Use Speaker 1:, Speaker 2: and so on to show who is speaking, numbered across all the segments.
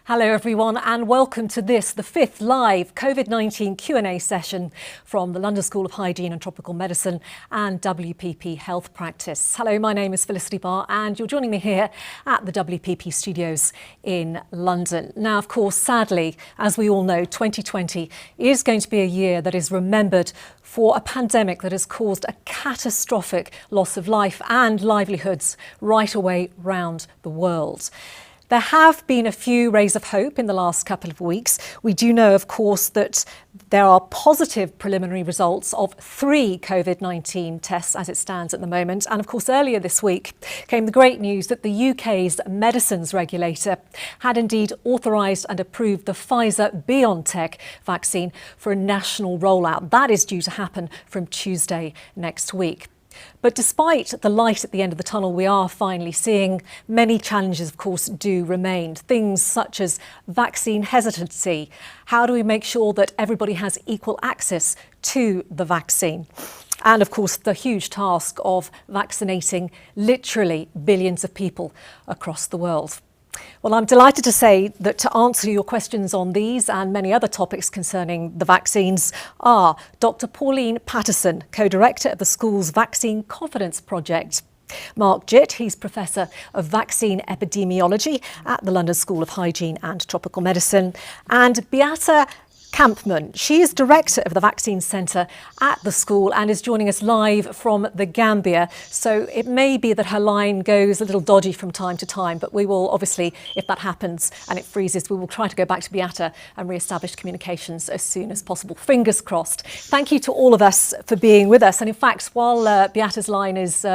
Speaker 1: Hello everyone and welcome to this, the fifth live COVID-19 Q&A session from the London School of Hygiene and Tropical Medicine and WPP Health Practice. Hello, my name is Felicity Barr and you're joining me here at the WPP studios in London. Now, of course, sadly, as we all know, 2020 is going to be a year that is remembered for a pandemic that has caused a catastrophic loss of life and livelihoods right away round the world. There have been a few rays of hope in the last couple of weeks. We do know, of course, that there are positive preliminary results of 3 COVID-19 tests as it stands at the moment. And of course, earlier this week came the great news that the UK's medicines regulator had indeed authorised and approved the Pfizer Biontech vaccine for a national rollout. That is due to happen from Tuesday next week. But despite the light at the end of the tunnel we are finally seeing, many challenges, of course, do remain. Things such as vaccine hesitancy. How do we make sure that everybody has equal access to the vaccine? And of course, the huge task of vaccinating literally billions of people across the world. Well, I'm delighted to say that to answer your questions on these and many other topics concerning the vaccines are Dr. Pauline Paterson, co-director of the school's Vaccine Confidence Project. Mark Jit, he's Professor of Vaccine Epidemiology at the London School of Hygiene and Tropical Medicine. And Beate Kampmann, she is Director of the Vaccine Centre at the school and is joining us live from the Gambia. So it may be that her line goes a little dodgy from time to time, but we will obviously, if that happens and it freezes, we will try to go back to Beate and re-establish communications as soon as possible. Fingers crossed. Thank you to all of us for being with us. And in fact, while Beate's line is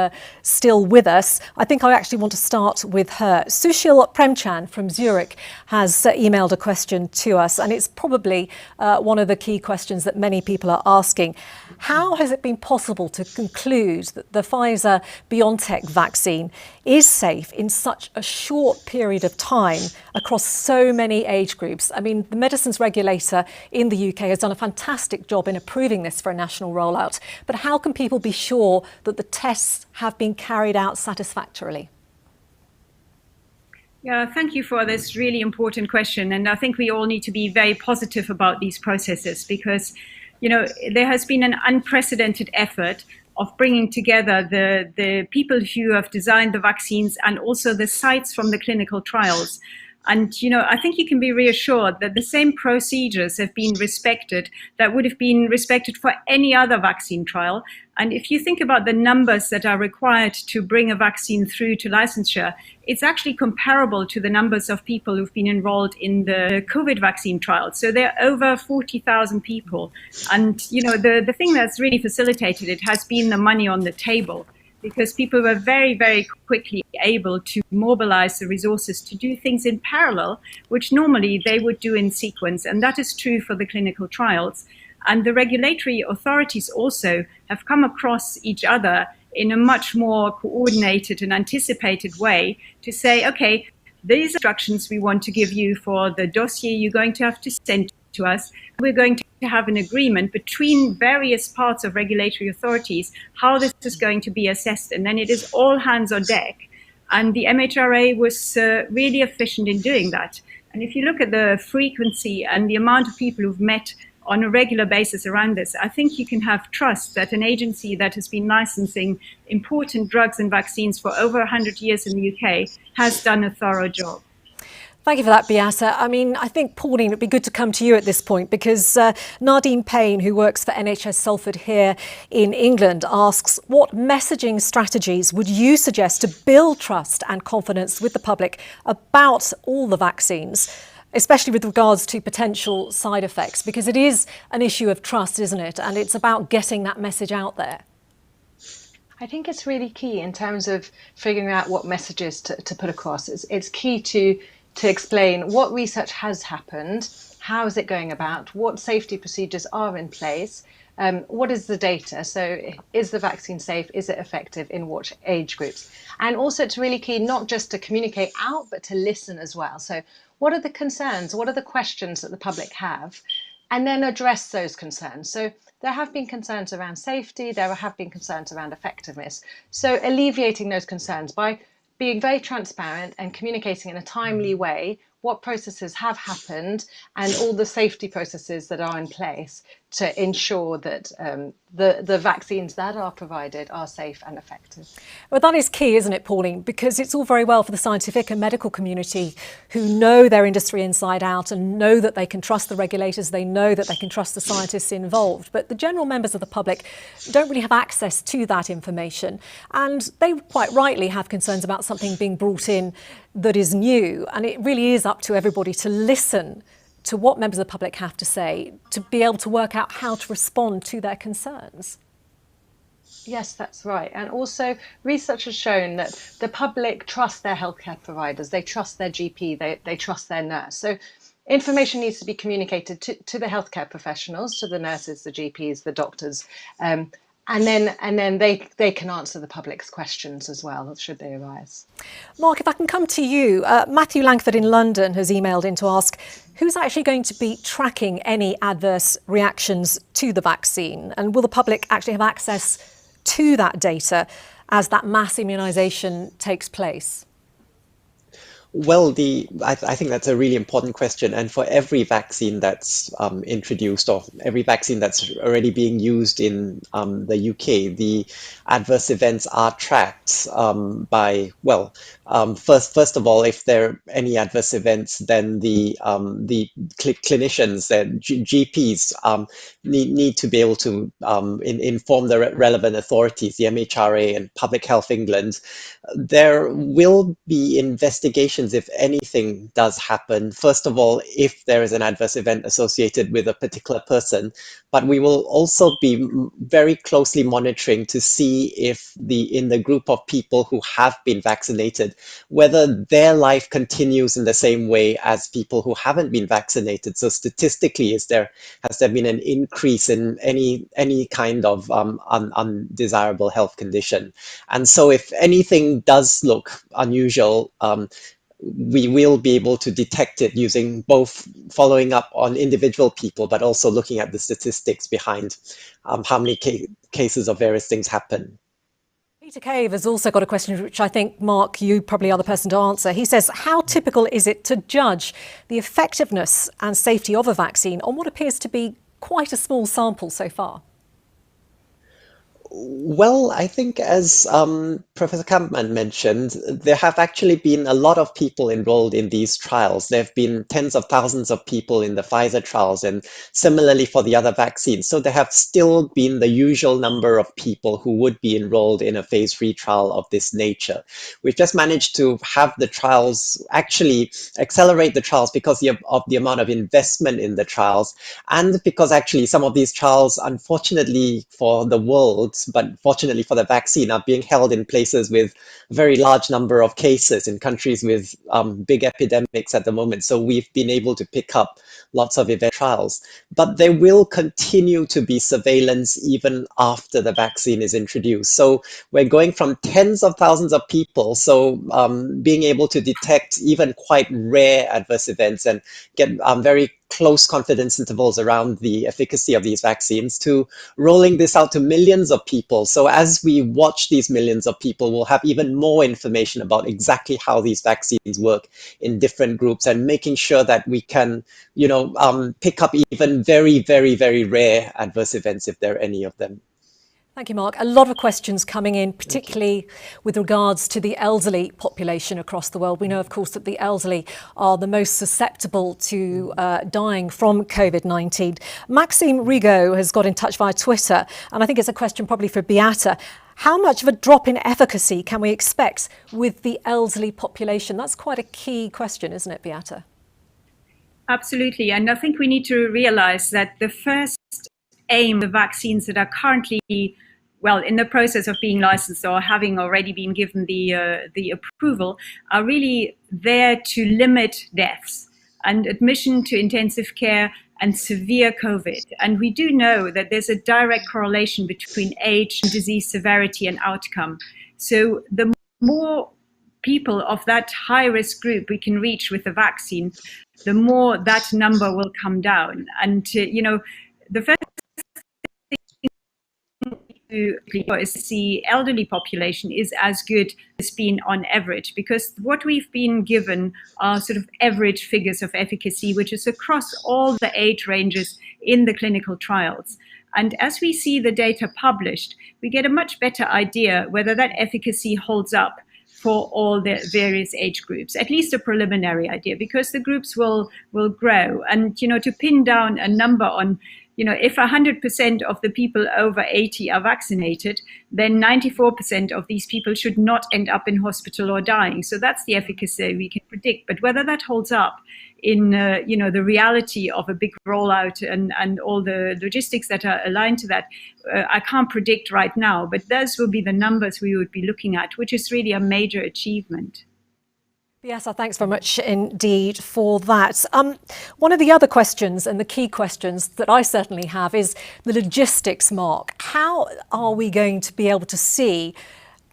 Speaker 1: still with us, I think I actually want to start with her. Sushil Premchan from Zurich has emailed a question to us, and it's probably one of the key questions that many people are asking. How has it been possible to conclude that the Pfizer Biontech vaccine is safe in such a short period of time across so many age groups? I mean, the medicines regulator in the UK has done a fantastic job in approving this for a national rollout. But how can people be sure that the tests have been carried out satisfactorily?
Speaker 2: Yeah, thank you for this really important question. And I think we all need to be very positive about these processes because, you know, there has been an unprecedented effort of bringing together the people who have designed the vaccines and also the sites from the clinical trials. And, you know, I think you can be reassured that the same procedures have been respected that would have been respected for any other vaccine trial. And if you think about the numbers that are required to bring a vaccine through to licensure, it's actually comparable to the numbers of people who've been enrolled in the COVID vaccine trial. So there are over 40,000 people. And, you know, the thing that's really facilitated it has been the money on the table, because people were very, very quickly able to mobilize the resources to do things in parallel, which normally they would do in sequence. And that is true for the clinical trials. And the regulatory authorities also have come across each other in a much more coordinated and anticipated way to say, okay, these instructions we want to give you for the dossier you're going to have to send to us. We're going to have an agreement between various parts of regulatory authorities how this is going to be assessed. And then it is all hands on deck. And the MHRA was really efficient in doing that. And if you look at the frequency and the amount of people who've met on a regular basis around this, I think you can have trust that an agency that has been licensing important drugs and vaccines for over 100 years in the UK has done a thorough job.
Speaker 1: Thank you for that, Beate. I mean, I think, Pauline, it'd be good to come to you at this point because Nadine Payne, who works for NHS Salford here in England, asks, what messaging strategies would you suggest to build trust and confidence with the public about all the vaccines, especially with regards to potential side effects? Because it is an issue of trust, isn't it? And it's about getting that message out there.
Speaker 3: I think it's really key in terms of figuring out what messages to put across. It's key to explain what research has happened, how is it going about, what safety procedures are in place, what is the data, so is the vaccine safe, is it effective in what age groups? And also it's really key not just to communicate out, but to listen as well. So what are the concerns, what are the questions that the public have, and then address those concerns. So there have been concerns around safety, there have been concerns around effectiveness. So alleviating those concerns by being very transparent and communicating in a timely way what processes have happened and all the safety processes that are in place to ensure that the vaccines that are provided are safe and effective.
Speaker 1: Well, that is key, isn't it, Pauline? Because it's all very well for the scientific and medical community who know their industry inside out and know that they can trust the regulators, they know that they can trust the scientists involved. But the general members of the public don't really have access to that information. And they quite rightly have concerns about something being brought in that is new. And it really is up to everybody to listen to what members of the public have to say, to be able to work out how to respond to their concerns.
Speaker 3: Yes, that's right. And also research has shown that the public trust their healthcare providers, they trust their GP, they trust their nurse. So information needs to be communicated to the healthcare professionals, to the nurses, the GPs, the doctors, and then they can answer the public's questions as well, should they arise.
Speaker 1: Mark, if I can come to you, Matthew Langford in London has emailed in to ask, who's actually going to be tracking any adverse reactions to the vaccine? And will the public actually have access to that data as that mass immunisation takes place?
Speaker 4: Well, I think that's a really important question. And for every vaccine that's introduced, or every vaccine that's already being used in the UK, the adverse events are tracked by, well, first of all, if there are any adverse events, then the clinicians, the GPs, need to be able to inform the relevant authorities, the MHRA and Public Health England. There will be investigations if anything does happen. First of all, if there is an adverse event associated with a particular person, but we will also be very closely monitoring to see if in the group of people who have been vaccinated, whether their life continues in the same way as people who haven't been vaccinated. So statistically, has there been an increase in any kind of undesirable health condition? And so if anything does look unusual, we will be able to detect it using both following up on individual people, but also looking at the statistics behind how many cases of various things happen.
Speaker 1: Peter Cave has also got a question which I think, Mark, you probably are the person to answer. He says, how typical is it to judge the effectiveness and safety of a vaccine on what appears to be quite a small sample so far?
Speaker 4: Well, I think as Professor Kampmann mentioned, there have actually been a lot of people enrolled in these trials. There have been tens of thousands of people in the Pfizer trials and similarly for the other vaccines. So there have still been the usual number of people who would be enrolled in a phase 3 trial of this nature. We've just managed to have the trials actually accelerate the trials because of the amount of investment in the trials, and because actually some of these trials, unfortunately for the world, but fortunately for the vaccine, are being held in places with a very large number of cases, in countries with big epidemics at the moment. So we've been able to pick up lots of event trials. But there will continue to be surveillance even after the vaccine is introduced. So we're going from tens of thousands of people, so being able to detect even quite rare adverse events and get very close confidence intervals around the efficacy of these vaccines, to rolling this out to millions of people. So as we watch these millions of people, we'll have even more information about exactly how these vaccines work in different groups, and making sure that we can, pick up even very, very, very rare adverse events if there are any of them.
Speaker 1: Thank you, Mark. A lot of questions coming in, particularly with regards to the elderly population across the world. We know, of course, that the elderly are the most susceptible to dying from COVID-19. Maxime Rigaud has got in touch via Twitter, and I think it's a question probably for Beate. How much of a drop in efficacy can we expect with the elderly population? That's quite a key question, isn't it, Beate?
Speaker 2: Absolutely. And I think we need to realize that the first aim of the vaccines that are currently, in the process of being licensed or having already been given the approval, are really there to limit deaths and admission to intensive care and severe COVID. And we do know that there's a direct correlation between age, disease severity, and outcome. So the more people of that high-risk group we can reach with the vaccine, the more that number will come down. And, the first is the elderly population is as good as been on average, because what we've been given are sort of average figures of efficacy, which is across all the age ranges in the clinical trials. And as we see the data published, we get a much better idea whether that efficacy holds up for all the various age groups, at least a preliminary idea, because the groups will grow. And, to pin down a number on, if 100% of the people over 80 are vaccinated, then 94% of these people should not end up in hospital or dying. So that's the efficacy we can predict. But whether that holds up in, the reality of a big rollout and all the logistics that are aligned to that, I can't predict right now. But those will be the numbers we would be looking at, which is really a major achievement.
Speaker 1: Yes, thanks very much indeed for that. One of the other questions, and the key questions that I certainly have, is the logistics, Mark. How are we going to be able to see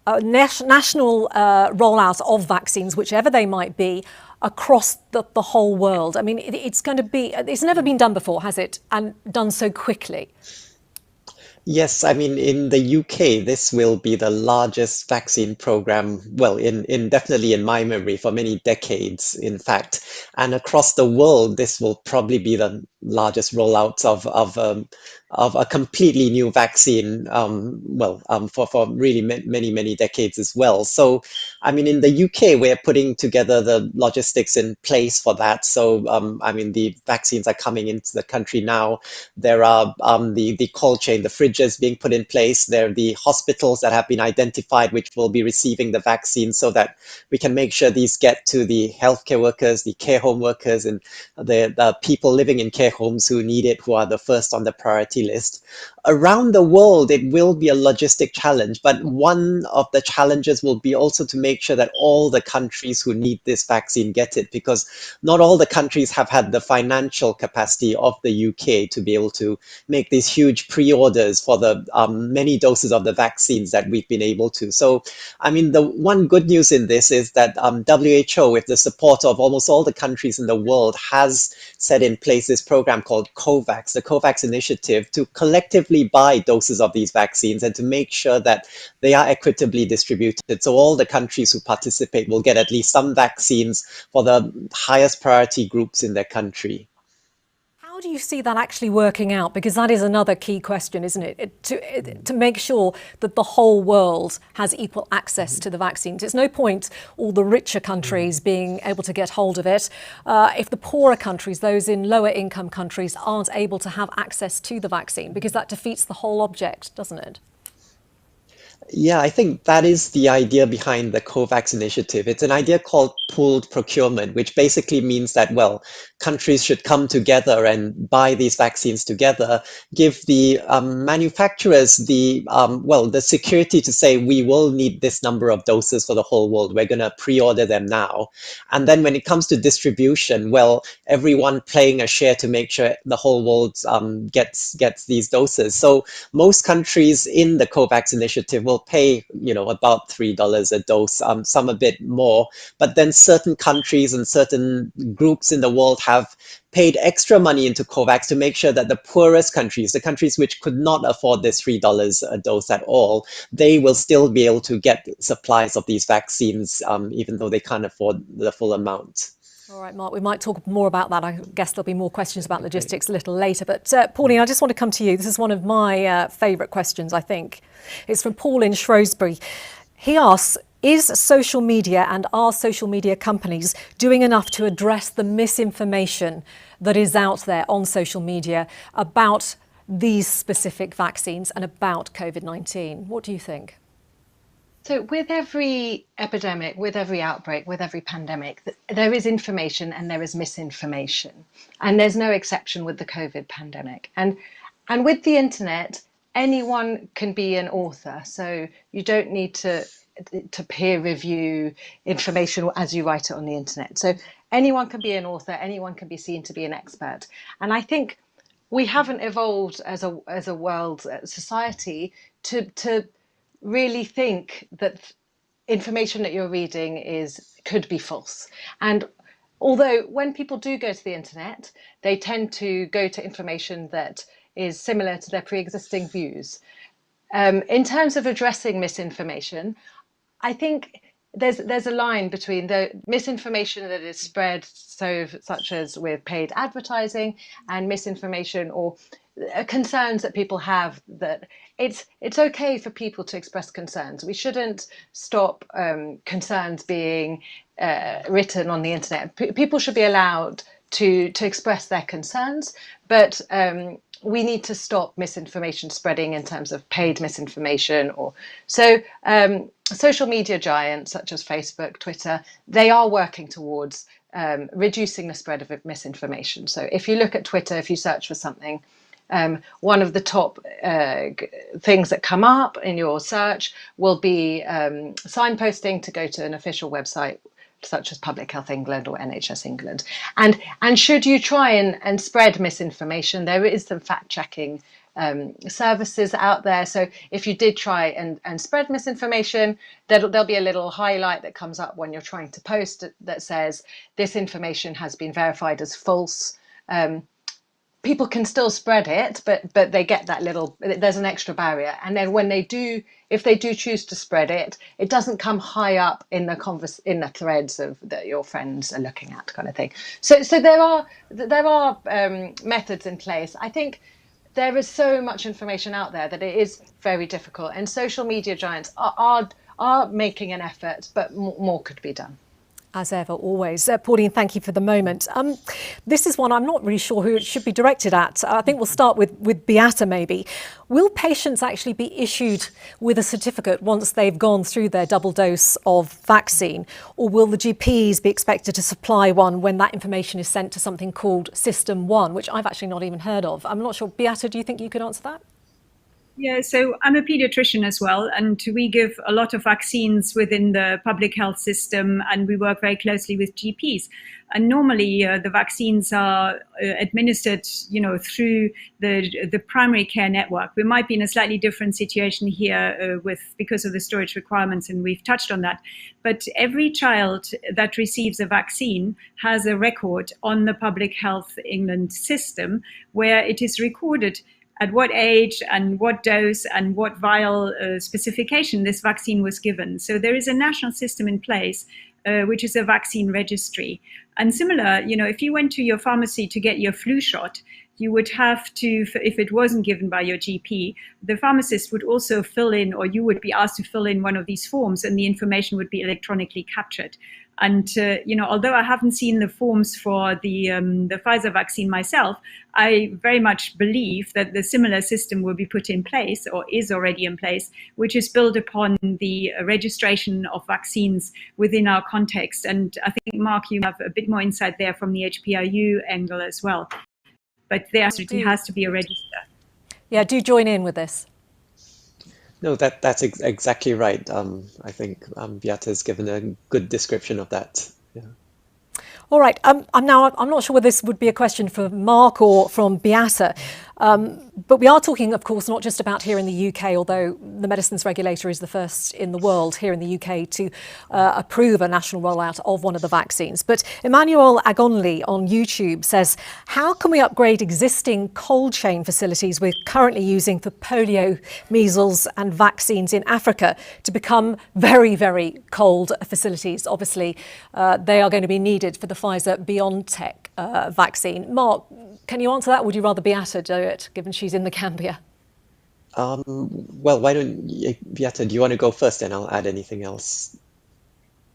Speaker 1: a national rollout of vaccines, whichever they might be, across the whole world? I mean, it's never been done before, has it? And done so quickly.
Speaker 4: Yes, I mean, in the UK, this will be the largest vaccine program, well, in definitely in my memory, for many decades, in fact. And across the world, this will probably be the largest rollout of a completely new vaccine, for really many decades as well. So, I mean, in the UK, we're putting together the logistics in place for that. So, I mean, the vaccines are coming into the country now. There are the cold chain, the fridges being put in place. There are the hospitals that have been identified, which will be receiving the vaccine, so that we can make sure these get to the healthcare workers, the care home workers, and the people living in care homes who need it, who are the first on the priority list. Around the world, it will be a logistic challenge, but one of the challenges will be also to make sure that all the countries who need this vaccine get it, because not all the countries have had the financial capacity of the UK to be able to make these huge pre-orders for the many doses of the vaccines that we've been able to. So, I mean, the one good news in this is that WHO, with the support of almost all the countries in the world, has set in place this program called COVAX, the COVAX initiative, to collectively buy doses of these vaccines and to make sure that they are equitably distributed. So all the countries who participate will get at least some vaccines for the highest priority groups in their country.
Speaker 1: How do you see that actually working out? Because that is another key question, isn't it? To make sure that the whole world has equal access to the vaccines. It's no point all the richer countries being able to get hold of it if the poorer countries, those in lower income countries, aren't able to have access to the vaccine, because that defeats the whole object, doesn't it?
Speaker 4: Yeah, I think that is the idea behind the COVAX initiative. It's an idea called pooled procurement, which basically means that, well, countries should come together and buy these vaccines together, give the manufacturers the security to say, we will need this number of doses for the whole world. We're going to pre-order them now. And then when it comes to distribution, well, everyone playing a share to make sure the whole world gets these doses. So most countries in the COVAX initiative will pay, about $3 a dose, some a bit more. But then certain countries and certain groups in the world have paid extra money into COVAX to make sure that the poorest countries, the countries which could not afford this $3 a dose at all, they will still be able to get supplies of these vaccines, even though they can't afford the full amount.
Speaker 1: All right, Mark, we might talk more about that. I guess there'll be more questions about logistics a little later. But Pauline, I just want to come to you. This is one of my favourite questions, I think. It's from Paul in Shrewsbury. He asks, is social media and are social media companies doing enough to address the misinformation that is out there on social media about these specific vaccines and about COVID-19? What do you think?
Speaker 3: So with every epidemic, with every outbreak, with every pandemic, there is information and there is misinformation. And there's no exception with the COVID pandemic. And with the internet, anyone can be an author. So you don't need to peer review information as you write it on the internet. So anyone can be an author, anyone can be seen to be an expert. And I think we haven't evolved as a world society to really think that information that you're reading could be false. And although when people do go to the internet, they tend to go to information that is similar to their pre-existing views. In terms of addressing misinformation, I think there's a line between the misinformation that is spread, such as with paid advertising, and misinformation or concerns that people have, that it's okay for people to express concerns. We shouldn't stop concerns being written on the internet. People should be allowed to express their concerns, but we need to stop misinformation spreading in terms of paid misinformation. Or so social media giants such as Facebook, Twitter, they are working towards reducing the spread of misinformation. So if you look at Twitter, if you search for something, one of the top things that come up in your search will be signposting to go to an official website such as Public Health England or NHS England. And should you try and spread misinformation, there is some fact-checking services out there. So if you did try and spread misinformation, there'll be a little highlight that comes up when you're trying to post that says this information has been verified as false. People can still spread it, but they get that little, there's an extra barrier. And then when they do, if they do choose to spread it, it doesn't come high up in the threads of that your friends are looking at, kind of thing. So there are methods in place. I think there is so much information out there that it is very difficult, and social media giants are making an effort, but more could be done.
Speaker 1: As ever, always. Pauline, thank you for the moment. This is one I'm not really sure who it should be directed at. I think we'll start with Beate, maybe. Will patients actually be issued with a certificate once they've gone through their double dose of vaccine? Or will the GPs be expected to supply one when that information is sent to something called System 1, which I've actually not even heard of? I'm not sure. Beate, do you think you could answer that?
Speaker 2: Yeah, so I'm a pediatrician as well, and we give a lot of vaccines within the public health system, and we work very closely with GPs. And normally the vaccines are administered, through the primary care network. We might be in a slightly different situation here because of the storage requirements, and we've touched on that. But every child that receives a vaccine has a record on the Public Health England system where it is recorded at what age and what dose and what vial specification this vaccine was given. So there is a national system in place, which is a vaccine registry. And similar, if you went to your pharmacy to get your flu shot, you would have to, if it wasn't given by your GP, the pharmacist would also fill in, or you would be asked to fill in one of these forms, and the information would be electronically captured. And, although I haven't seen the forms for the Pfizer vaccine myself, I very much believe that the similar system will be put in place, or is already in place, which is built upon the registration of vaccines within our context. And I think, Mark, you have a bit more insight there from the HPRU angle as well. But there absolutely has to be a register.
Speaker 1: Yeah, do join in with this.
Speaker 4: No, that's exactly right. I think Beate has given a good description of that. Yeah.
Speaker 1: All right. I'm not sure whether this would be a question for Mark or from Beate. But we are talking, of course, not just about here in the UK, although the medicines regulator is the first in the world here in the UK to approve a national rollout of one of the vaccines. But Emmanuel Agonli on YouTube says, how can we upgrade existing cold chain facilities we're currently using for polio, measles and vaccines in Africa to become very, very cold facilities? Obviously, they are going to be needed for the Pfizer Biontech vaccine. Mark, can you answer that? Would you rather Beate do it, given she's in the Gambia?
Speaker 4: Well, why don't you, Beate, do you want to go first, and I'll add anything else?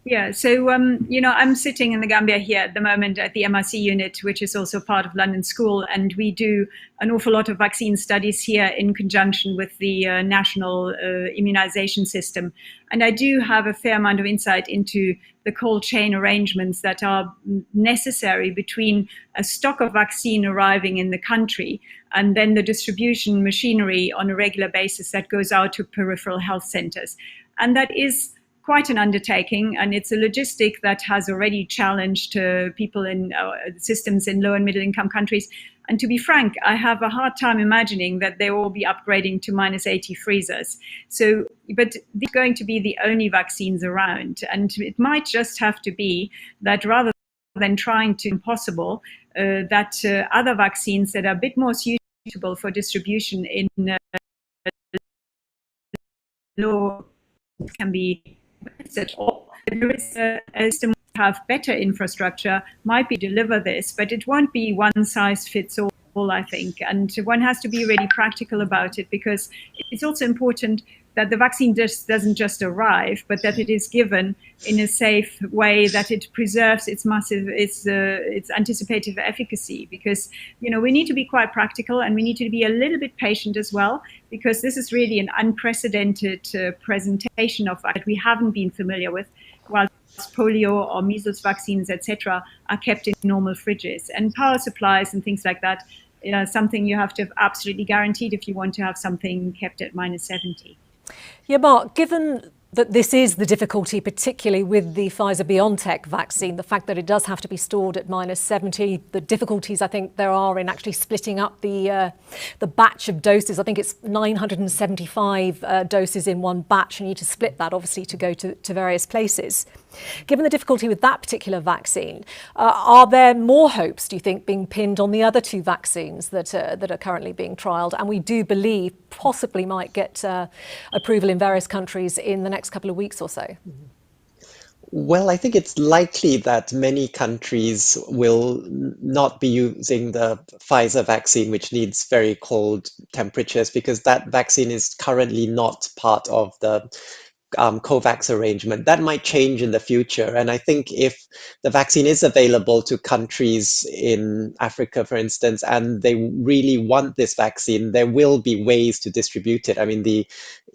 Speaker 2: Yeah, so, I'm sitting in the Gambia here at the moment at the MRC unit, which is also part of London School, and we do an awful lot of vaccine studies here in conjunction with the national immunization system. And I do have a fair amount of insight into the cold chain arrangements that are necessary between a stock of vaccine arriving in the country and then the distribution machinery on a regular basis that goes out to peripheral health centers. And that is quite an undertaking, and it's a logistic that has already challenged people in systems in low and middle income countries. And to be frank, I have a hard time imagining that they will be upgrading to -80 freezers. So, but these are going to be the only vaccines around. And it might just have to be that rather than trying to impossible, that other vaccines that are a bit more suitable for distribution in law can be at all. There is a system have better infrastructure, might be deliver this, but it won't be one size fits all, I think. And one has to be really practical about it, because it's also important that the vaccine doesn't just arrive, but that it is given in a safe way, that it preserves its anticipative efficacy. Because, we need to be quite practical, and we need to be a little bit patient as well, because this is really an unprecedented presentation of that we haven't been familiar with, while polio or measles vaccines, etc., are kept in normal fridges. And power supplies and things like that, something you have to have absolutely guaranteed if you want to have something kept at -70.
Speaker 1: Yeah, Mark, given that this is the difficulty, particularly with the Pfizer Biontech vaccine, the fact that it does have to be stored at -70, the difficulties I think there are in actually splitting up the batch of doses. I think it's 975 doses in one batch, and you need to split that obviously to go to various places. Given the difficulty with that particular vaccine, are there more hopes, do you think, being pinned on the other two vaccines that are currently being trialled, and we do believe possibly might get approval in various countries in the next couple of weeks or so?
Speaker 4: Well, I think it's likely that many countries will not be using the Pfizer vaccine, which needs very cold temperatures, because that vaccine is currently not part of the COVAX arrangement. That might change in the future. And I think if the vaccine is available to countries in Africa, for instance, and they really want this vaccine, there will be ways to distribute it. I mean, the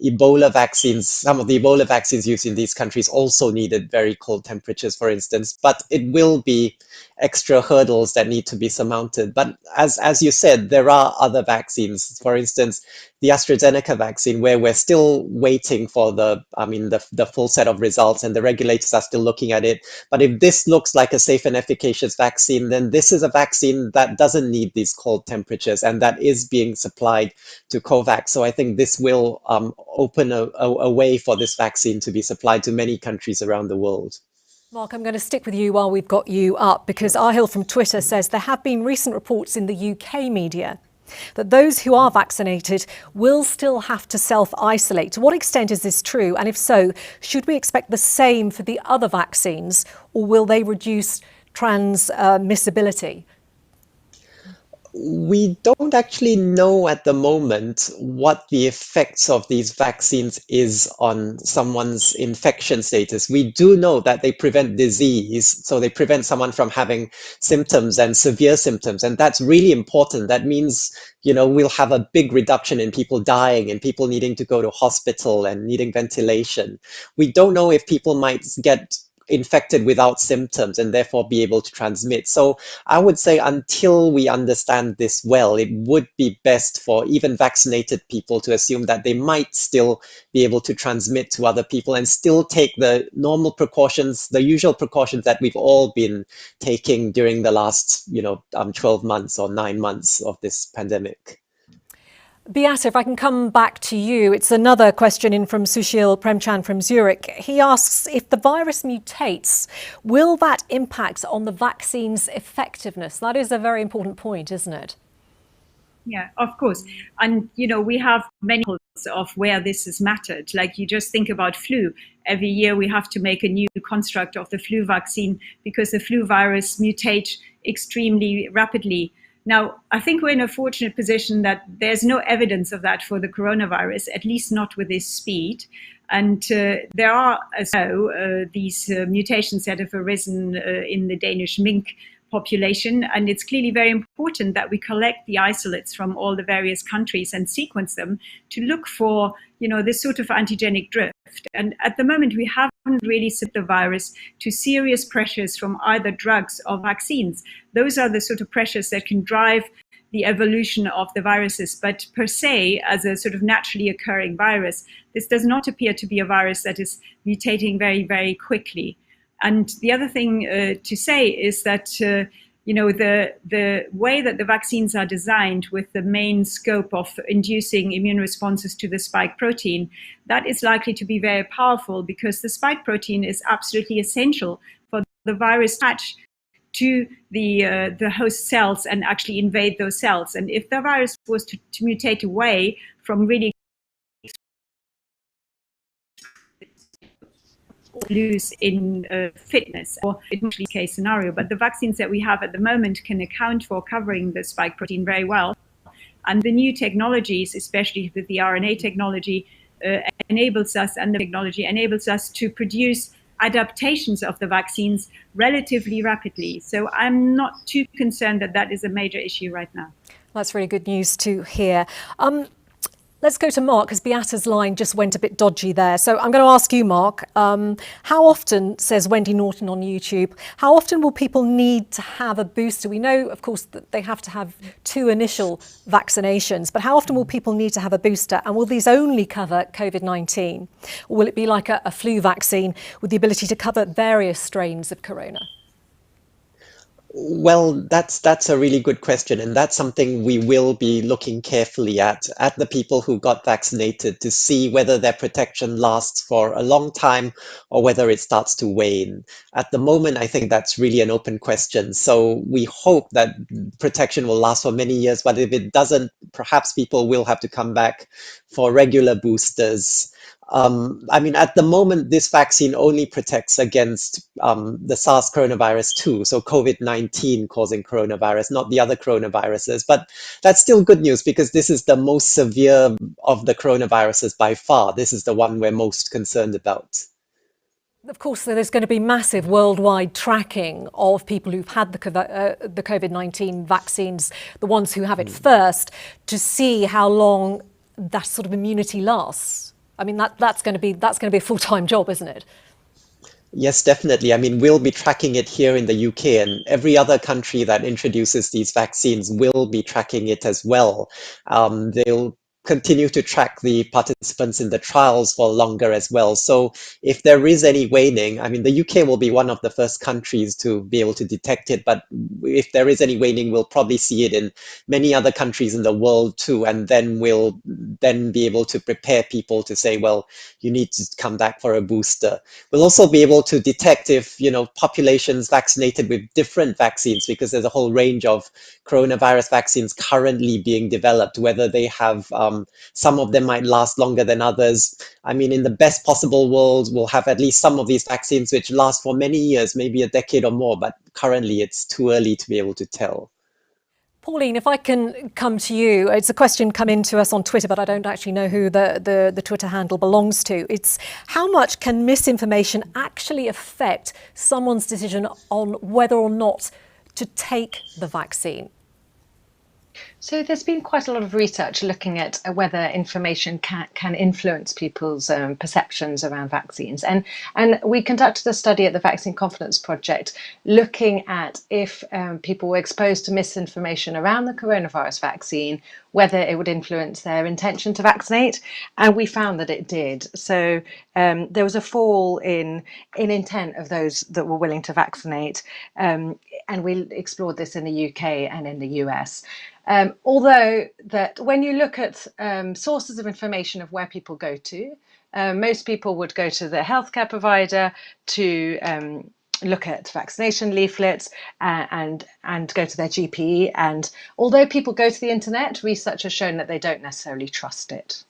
Speaker 4: Ebola vaccines, some of the Ebola vaccines used in these countries also needed very cold temperatures, for instance, but it will be extra hurdles that need to be surmounted. But as you said, there are other vaccines, for instance, the AstraZeneca vaccine, where we're still waiting for the full set of results, and the regulators are still looking at it. But if this looks like a safe and efficacious vaccine, then this is a vaccine that doesn't need these cold temperatures, and that is being supplied to COVAX. So I think this will open a way for this vaccine to be supplied to many countries around the world.
Speaker 1: Mark, I'm going to stick with you while we've got you up, because Arhill from Twitter says there have been recent reports in the UK media that those who are vaccinated will still have to self-isolate. To what extent is this true? And if so, should we expect the same for the other vaccines, or will they reduce transmissibility?
Speaker 4: We don't actually know at the moment what the effects of these vaccines is on someone's infection status. We do know that they prevent disease, so they prevent someone from having symptoms and severe symptoms, and that's really important. That means, we'll have a big reduction in people dying and people needing to go to hospital and needing ventilation. We don't know if people might get infected without symptoms and therefore be able to transmit. So I would say until we understand this well, it would be best for even vaccinated people to assume that they might still be able to transmit to other people and still take the normal precautions, the usual precautions that we've all been taking during the last 12 months or 9 months of this pandemic.
Speaker 1: Beate, if I can come back to you, it's another question in from Sushil Premchand from Zurich. He asks, if the virus mutates, will that impact on the vaccine's effectiveness? That is a very important point, isn't it?
Speaker 2: Yeah, of course. And, we have many examples of where this has mattered. Like, you just think about flu. Every year we have to make a new construct of the flu vaccine because the flu virus mutates extremely rapidly. Now, I think we're in a fortunate position that there's no evidence of that for the coronavirus, at least not with this speed. And there are these mutations that have arisen in the Danish mink population. And it's clearly very important that we collect the isolates from all the various countries and sequence them to look for, this sort of antigenic drift. And at the moment, we haven't really set the virus to serious pressures from either drugs or vaccines. Those are the sort of pressures that can drive the evolution of the viruses. But per se, as a sort of naturally occurring virus, this does not appear to be a virus that is mutating very, very quickly. And the other thing to say is that, the way that the vaccines are designed with the main scope of inducing immune responses to the spike protein, that is likely to be very powerful because the spike protein is absolutely essential for the virus to attach to the host cells and actually invade those cells. And if the virus was to mutate away from really lose in fitness or in case scenario. But the vaccines that we have at the moment can account for covering the spike protein very well. And the new technologies, especially with the RNA technology, enables us, and the technology enables us to produce adaptations of the vaccines relatively rapidly. So I'm not too concerned that that is a major issue right now.
Speaker 1: That's really good news to hear. Let's go to Mark, because Beate's line just went a bit dodgy there. So I'm going to ask you, Mark, how often, says Wendy Norton on YouTube, how often will people need to have a booster? We know, of course, that they have to have 2 initial vaccinations, but how often will people need to have a booster? And will these only cover COVID-19? Or will it be like a flu vaccine with the ability to cover various strains of corona?
Speaker 4: Well, that's a really good question, and that's something we will be looking carefully at the people who got vaccinated to see whether their protection lasts for a long time or whether it starts to wane. At the moment, I think that's really an open question. So we hope that protection will last for many years, but if it doesn't, perhaps people will have to come back for regular boosters. I mean, at the moment, this vaccine only protects against the SARS coronavirus 2, so COVID-19 causing coronavirus, not the other coronaviruses. But that's still good news because this is the most severe of the coronaviruses by far. This is the one we're most concerned about.
Speaker 1: Of course, there's going to be massive worldwide tracking of people who've had the COVID-19 vaccines, the ones who have it first, to see how long that sort of immunity lasts. I mean, that's going to be a full-time job, isn't it?
Speaker 4: Yes, definitely. I mean, we'll be tracking it here in the UK, and every other country that introduces these vaccines will be tracking it as well. They'll continue to track the participants in the trials for longer as well. So if there is any waning, I mean, the UK will be one of the first countries to be able to detect it, but if there is any waning, we'll probably see it in many other countries in the world too, and then we'll then be able to prepare people to say, well, you need to come back for a booster. We'll also be able to detect if, you know, populations vaccinated with different vaccines, because there's a whole range of coronavirus vaccines currently being developed, whether they have some of them might last longer than others. I mean, in the best possible world, we'll have at least some of these vaccines which last for many years, maybe a decade or more, but currently it's too early to be able to tell.
Speaker 1: Pauline, if I can come to you, it's a question come into us on Twitter, but I don't actually know who the Twitter handle belongs to. It's how much can misinformation actually affect someone's decision on whether or not to take the vaccine?
Speaker 3: So there's been quite a lot of research looking at whether information can influence people's perceptions around vaccines. And we conducted a study at the Vaccine Confidence Project looking at if people were exposed to misinformation around the coronavirus vaccine, whether it would influence their intention to vaccinate. And we found that it did. So there was a fall in intent of those that were willing to vaccinate. And we explored this in the UK and in the US. Although that when you look at sources of information of where people go to, most people would go to the healthcare provider to look at vaccination leaflets and go to their GP. And although people go to the internet, research has shown that they don't necessarily trust it.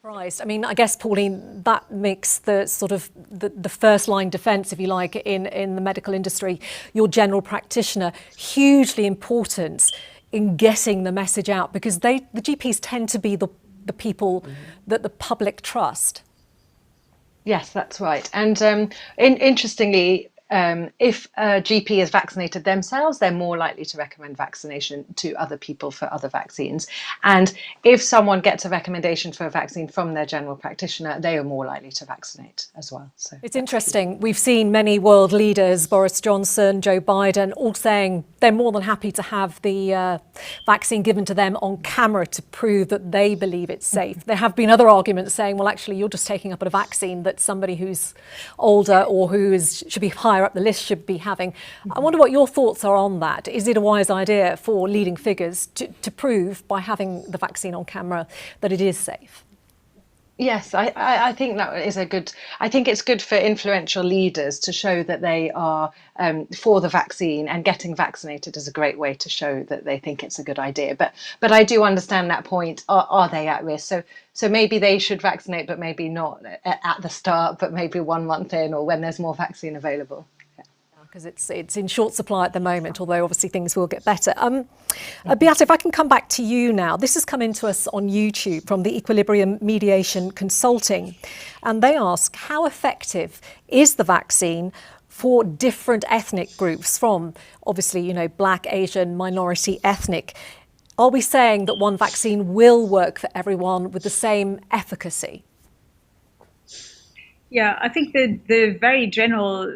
Speaker 1: Right. I mean, I guess, Pauline, that makes the sort of the first line defence, if you like, in the medical industry, your general practitioner, hugely important in getting the message out, because the GPs tend to be the people that the public trust.
Speaker 3: Yes, that's right. And interestingly, if a GP is vaccinated themselves, they're more likely to recommend vaccination to other people for other vaccines. And if someone gets a recommendation for a vaccine from their general practitioner, they are more likely to vaccinate as well. So
Speaker 1: it's interesting. We've seen many world leaders, Boris Johnson, Joe Biden, all saying they're more than happy to have the vaccine given to them on camera to prove that they believe it's safe. There have been other arguments saying, well, actually, you're just taking up a vaccine that somebody who's older or who should be higher up the list should be having. I wonder what your thoughts are on that. Is it a wise idea for leading figures to prove by having the vaccine on camera that it is safe?
Speaker 3: Yes, I think that is a good. I think it's good for influential leaders to show that they are for the vaccine, and getting vaccinated is a great way to show that they think it's a good idea. But I do understand that point. Are they at risk? So maybe they should vaccinate, but maybe not at the start, but maybe 1 month in, or when there's more vaccine available.
Speaker 1: Because it's in short supply at the moment, although obviously things will get better. Beate, if I can come back to you now. This has come into us on YouTube from the Equilibrium Mediation Consulting, and they ask, how effective is the vaccine for different ethnic groups, from obviously, Black, Asian, minority ethnic? Are we saying that one vaccine will work for everyone with the same efficacy?
Speaker 2: Yeah, I think the very general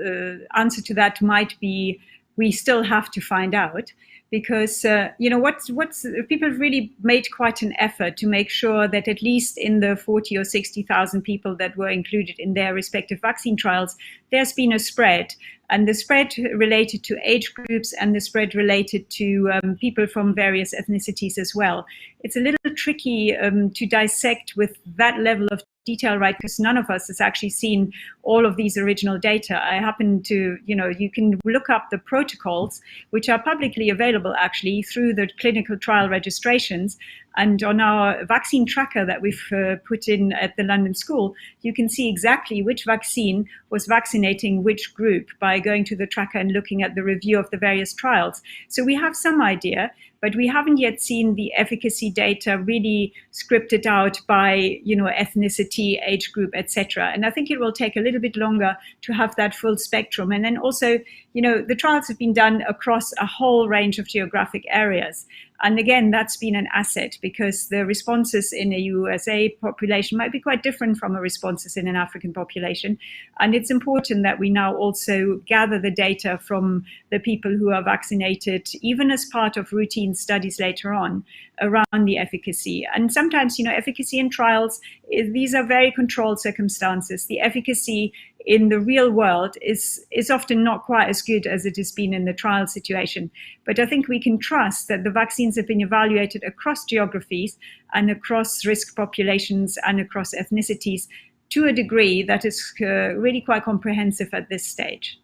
Speaker 2: answer to that might be we still have to find out, because what's people have really made quite an effort to make sure that at least in the 40 or 60,000 people that were included in their respective vaccine trials, there's been a spread. And the spread related to age groups, and the spread related to people from various ethnicities as well. It's a little tricky to dissect with that level of detail, right? Because none of us has actually seen all of these original data. I happen to, you can look up the protocols, which are publicly available actually through the clinical trial registrations. And on our vaccine tracker that we've put in at the London School, you can see exactly which vaccine was vaccinating which group by going to the tracker and looking at the review of the various trials. So we have some idea, but we haven't yet seen the efficacy data really scripted out by, ethnicity, age group, etc. And I think it will take a little bit longer to have that full spectrum. And then also, the trials have been done across a whole range of geographic areas. And again, that's been an asset, because the responses in a USA population might be quite different from the responses in an African population. And it's important that we now also gather the data from the people who are vaccinated, even as part of routine studies later on, around the efficacy. And sometimes, efficacy in trials, these are very controlled circumstances. The efficacy in the real world is often not quite as good as it has been in the trial situation. But I think we can trust that the vaccines have been evaluated across geographies and across risk populations and across ethnicities to a degree that is really quite comprehensive at this stage.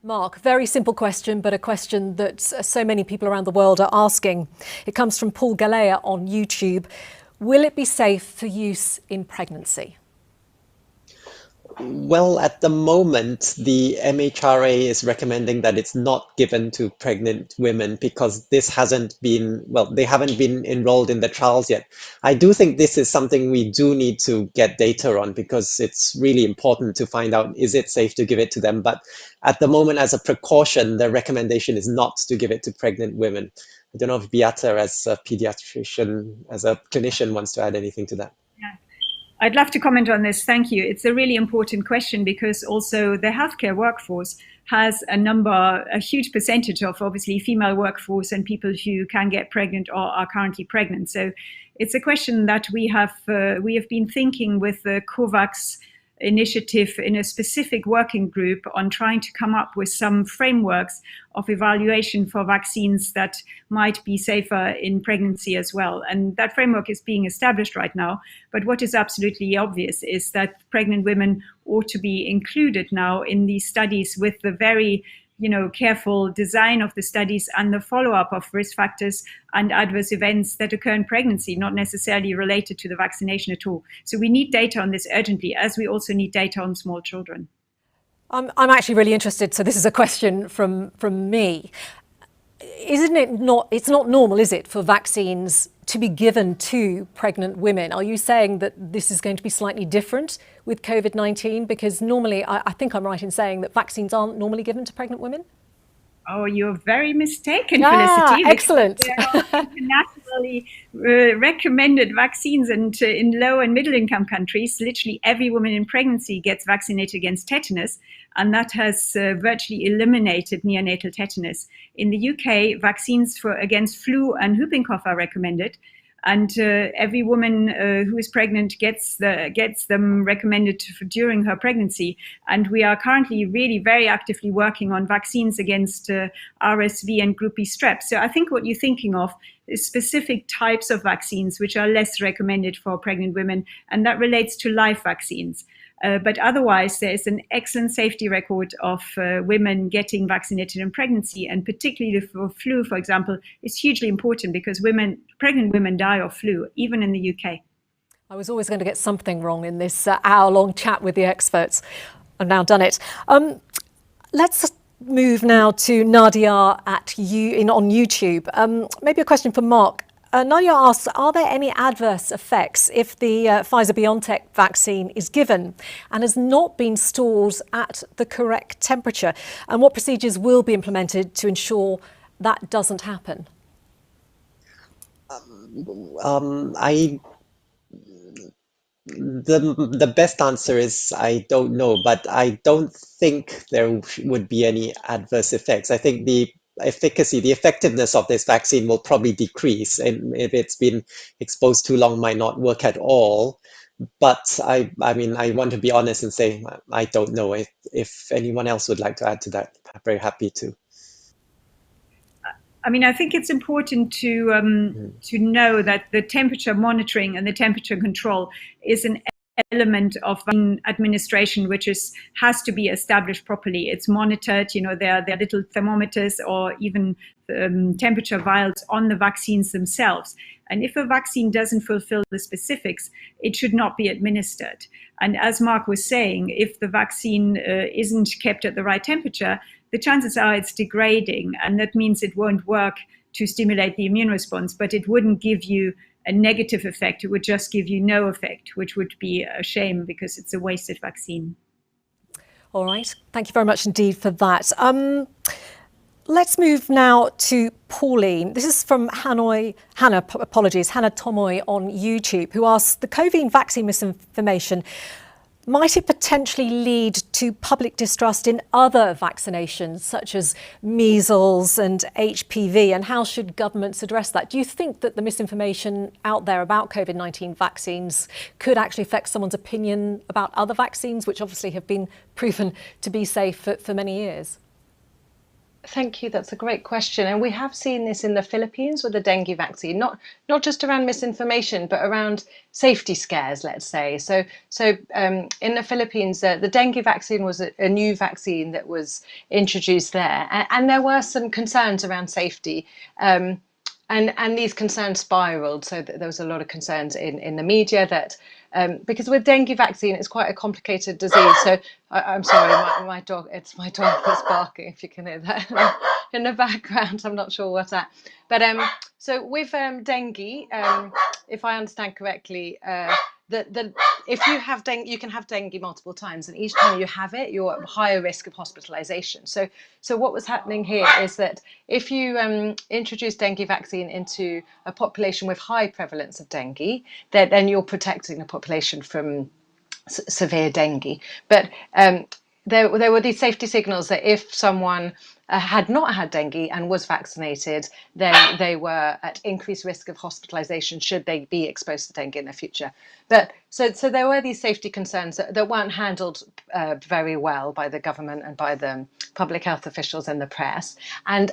Speaker 1: Mark, very simple question, but a question that so many people around the world are asking. It comes from Paul Galea on YouTube. Will it be safe for use in pregnancy?
Speaker 4: Well, at the moment, the MHRA is recommending that it's not given to pregnant women because they haven't been enrolled in the trials yet. I do think this is something we do need to get data on, because it's really important to find out, is it safe to give it to them? But at the moment, as a precaution, the recommendation is not to give it to pregnant women. I don't know if Beate, as a pediatrician, as a clinician, wants to add anything to that.
Speaker 2: Yeah. I'd love to comment on this. Thank you. It's a really important question, because also the healthcare workforce has a huge percentage of obviously female workforce and people who can get pregnant or are currently pregnant. So it's a question that we have been thinking with the COVAX initiative in a specific working group on trying to come up with some frameworks of evaluation for vaccines that might be safer in pregnancy as well. And that framework is being established right now. But what is absolutely obvious is that pregnant women ought to be included now in these studies, with the very careful design of the studies and the follow-up of risk factors and adverse events that occur in pregnancy, not necessarily related to the vaccination at all. So we need data on this urgently, as we also need data on small children.
Speaker 1: I'm actually really interested. So this is a question from me. It's not normal, is it, for vaccines to be given to pregnant women? Are you saying that this is going to be slightly different with COVID-19? Because normally, I think I'm right in saying that vaccines aren't normally given to pregnant women?
Speaker 2: Oh, you're very mistaken, Felicity.
Speaker 1: Excellent.
Speaker 2: There are internationally recommended vaccines, and in low and middle income countries, literally every woman in pregnancy gets vaccinated against tetanus, and that has virtually eliminated neonatal tetanus. In the UK, vaccines against flu and whooping cough are recommended. And every woman who is pregnant gets them recommended during her pregnancy. And we are currently really very actively working on vaccines against RSV and Group B strep. So I think what you're thinking of is specific types of vaccines which are less recommended for pregnant women, and that relates to live vaccines. But otherwise, there is an excellent safety record of women getting vaccinated in pregnancy, and particularly for flu, for example, is hugely important because pregnant women die of flu, even in the UK.
Speaker 1: I was always going to get something wrong in this hour-long chat with the experts. I've now done it. Let's move now to Nadia on YouTube. Maybe a question for Mark. Nadia asks, are there any adverse effects if the Pfizer-Biontech vaccine is given and has not been stored at the correct temperature? And what procedures will be implemented to ensure that doesn't happen?
Speaker 4: The best answer is I don't know, but I don't think there would be any adverse effects. I think the efficacy, the effectiveness of this vaccine will probably decrease, and if it's been exposed too long, might not work at all. But I mean, I want to be honest and say I don't know. If anyone else would like to add to that, I'm very happy to.
Speaker 2: I mean, I think it's important to know that the temperature monitoring and the temperature control is an element of administration which has to be established properly. It's monitored. There are little thermometers or even temperature vials on the vaccines themselves. And if a vaccine doesn't fulfill the specifics, it should not be administered. And as Mark was saying, if the vaccine isn't kept at the right temperature, the chances are it's degrading, and that means it won't work to stimulate the immune response, but it wouldn't give you a negative effect. It would just give you no effect, which would be a shame because it's a wasted vaccine.
Speaker 1: All right. Thank you very much indeed for that. Let's move now to Pauline. This is from Hannah Tomoy on YouTube, who asks, the COVID vaccine misinformation, might it potentially lead to public distrust in other vaccinations, such as measles and HPV? And how should governments address that? Do you think that the misinformation out there about COVID-19 vaccines could actually affect someone's opinion about other vaccines, which obviously have been proven to be safe for many years?
Speaker 3: Thank you. That's a great question. And we have seen this in the Philippines with the dengue vaccine, not just around misinformation, but around safety scares, let's say. So in the Philippines, the dengue vaccine was a new vaccine that was introduced there. And there were some concerns around safety. And these concerns spiraled. So there was a lot of concerns in the media that because with dengue vaccine, it's quite a complicated disease. So I'm sorry, my dog that's barking, if you can hear that in the background. I'm not sure what's that. But so with dengue, if I understand correctly, if you have dengue, you can have dengue multiple times, and each time you have it, you're at higher risk of hospitalization. So what was happening here is that if you introduce dengue vaccine into a population with high prevalence of dengue, then you're protecting the population from severe dengue. But there were these safety signals that if someone had not had dengue and was vaccinated, then they were at increased risk of hospitalization should they be exposed to dengue in the future. But so there were these safety concerns that weren't handled very well by the government and by the public health officials and the press. And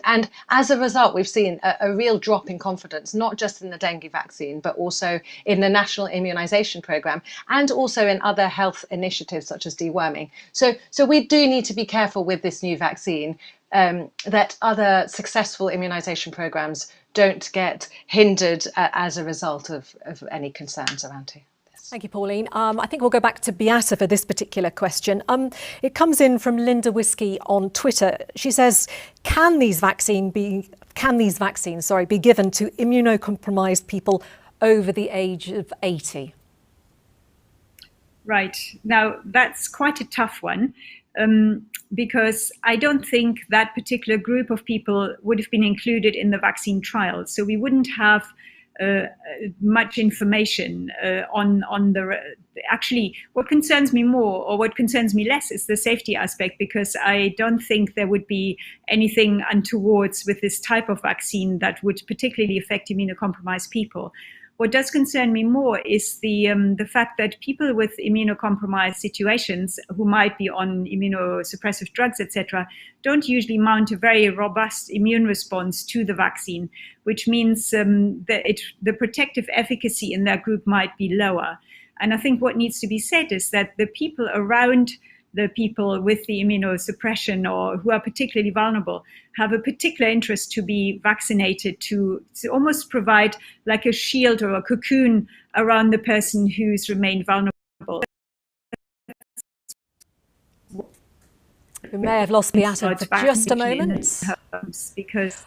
Speaker 3: as a result, we've seen a real drop in confidence, not just in the dengue vaccine, but also in the national immunization program and also in other health initiatives such as deworming. So we do need to be careful with this new vaccine, that other successful immunisation programmes don't get hindered as a result of any concerns around here.
Speaker 1: Thank you, Pauline. I think we'll go back to Beate for this particular question. It comes in from Linda Whiskey on Twitter. She says, can these vaccines be given to immunocompromised people over the age of 80?
Speaker 2: Right. Now, that's quite a tough one. Because I don't think that particular group of people would have been included in the vaccine trials. So we wouldn't have much information on the... Actually, what concerns me more or what concerns me less is the safety aspect, because I don't think there would be anything untowards with this type of vaccine that would particularly affect immunocompromised people. What does concern me more is the fact that people with immunocompromised situations who might be on immunosuppressive drugs, etc., don't usually mount a very robust immune response to the vaccine, which means that the protective efficacy in that group might be lower. And I think what needs to be said is that the people around the people with the immunosuppression or who are particularly vulnerable have a particular interest to be vaccinated to almost provide like a shield or a cocoon around the person who's remained vulnerable.
Speaker 1: We may have lost Beate for just a moment.
Speaker 2: Because